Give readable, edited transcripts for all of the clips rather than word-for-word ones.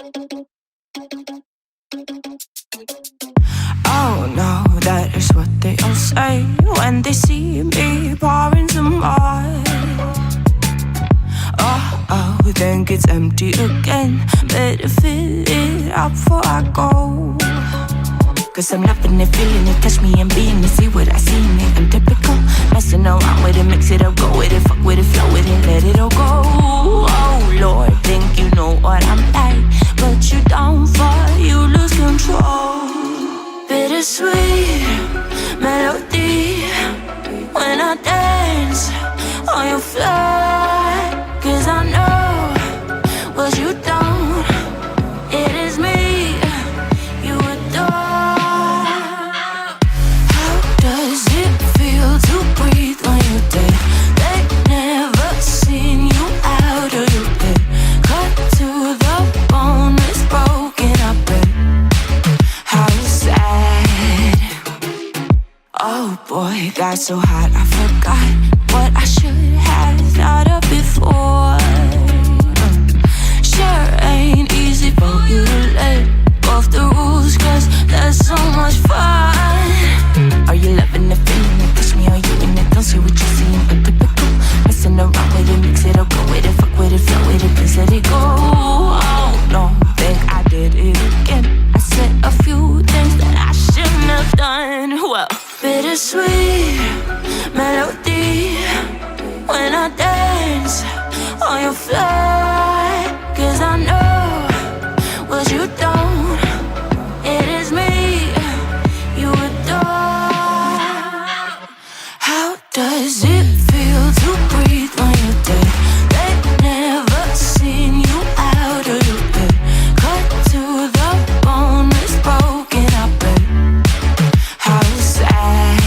Oh no, that is what they all say when they see me pouring some more. Oh, then gets empty again. Better fill it up before I go. Cause I'm loving it, feeling it, touch me and being it. See what I see in it, I'm typical. Messing around with it, mix it up, go with it. Fuck with it, flow with it, let it all go. Oh Lord, think you know what I'm like, but you don't fall, you lose control. Bittersweet melody when I dance on your floor. Cause I know what you don't, it is me you adore. How does it feel to breathe when you're dead? They never seen you out of your bed. Cut to the bone, it's broken up and how sad. Oh boy, got so hot I forgot what I should have thought of before. Sure ain't easy for you to let go of the rules, cause there's so much fun. Are you loving the feeling it? Touch me, are you in it? Don't say what you're seeing, untypical. Messing around with it, mix it up, go with it, fuck with it, flow with it, please let it go. Oh no, think I did it again. I said a few things that I shouldn't have done. Well, bittersweet melody when I dance on your floor. Cause I know what you don't, it is me you adore. How does it feel to breathe when you're dead? They never seen you out of your bed. Cut to the bone, it's broken up and how sad.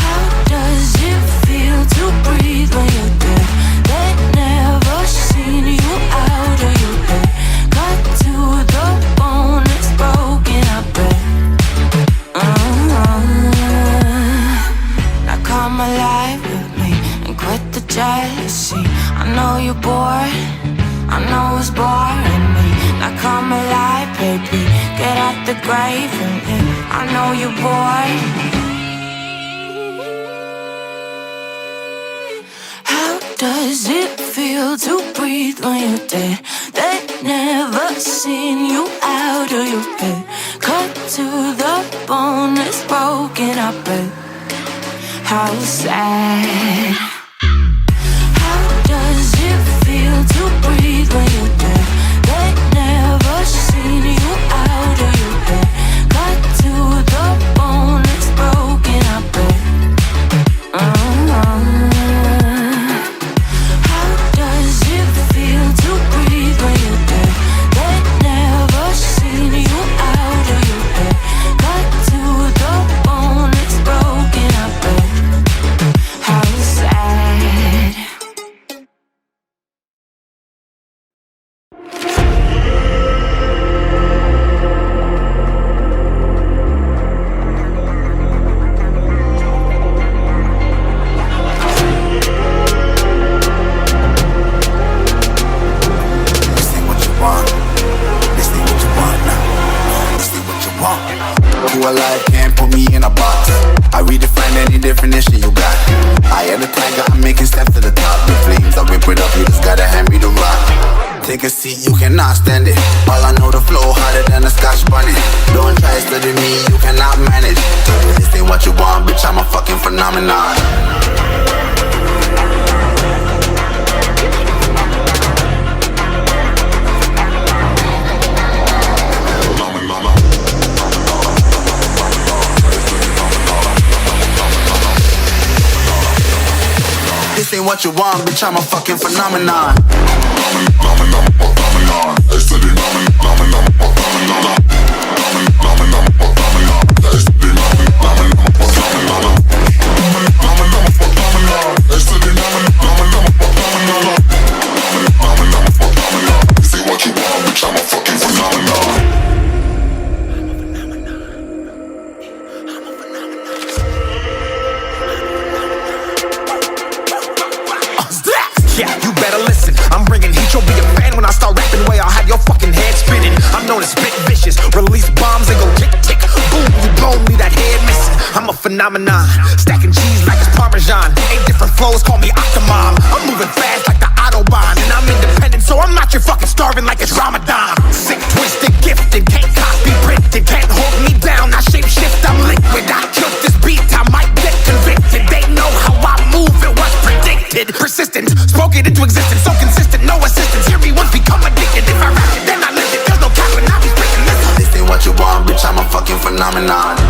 How does it feel to breathe when you're dead? They never seen you out of your bed. Cut to the bone, it's broken up and now come alive with me and quit the jealousy. I know you're bored, I know it's boring me. Now come alive, baby, get out the grave with me. I know you're bored. How does it feel to breathe when you're dead? They never seen you out of your bed. Cut to the bone, it's broken up and how sad. How does it feel to breathe when you're dead? They never seen you out of your bed. Cut to the bone, it's broken up and how does it feel to breathe when you're dead? They never seen you out of your bed. Cut to the bone, it's broken up and how sad. You alive, can't put me in a box. I redefine any definition you got. I am the tiger, I'm making steps to the top. The flames, I whip it up, you just gotta hand me the rock. Take a seat, you cannot stand it. All I know, the flow harder than a Scotch bunny. Don't try studying me, you cannot manage. This ain't what you want, bitch, I'm a fucking phenomenon. This ain't what you want, bitch, I'm a fucking phenomenon. Yeah, you better listen. I'm bringing heat, you'll be a fan phenomenon. Stacking cheese like it's Parmesan. 8 different flows, call me Octomom. I'm moving fast like the Autobahn. And I'm independent, so I'm not your fucking starving like it's Ramadan. Sick, twisted, gifted, can't copy, printed, can't hold me down. I shape shift, I'm liquid. I killed this beat, I might get convicted. They know how I move, it was predicted. Persistent, spoke it into existence, so consistent, no assistance. Hear me once, become addicted. If I rap it, then I live it. There's no cap, and I be breaking this. This ain't what you want, bitch, I'm a fucking phenomenon.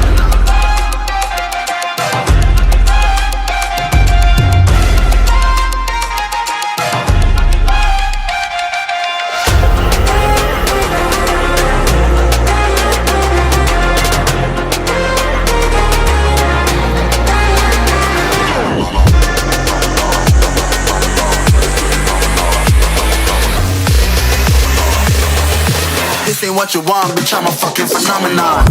This ain't what you want, bitch, I'm a fucking phenomenon.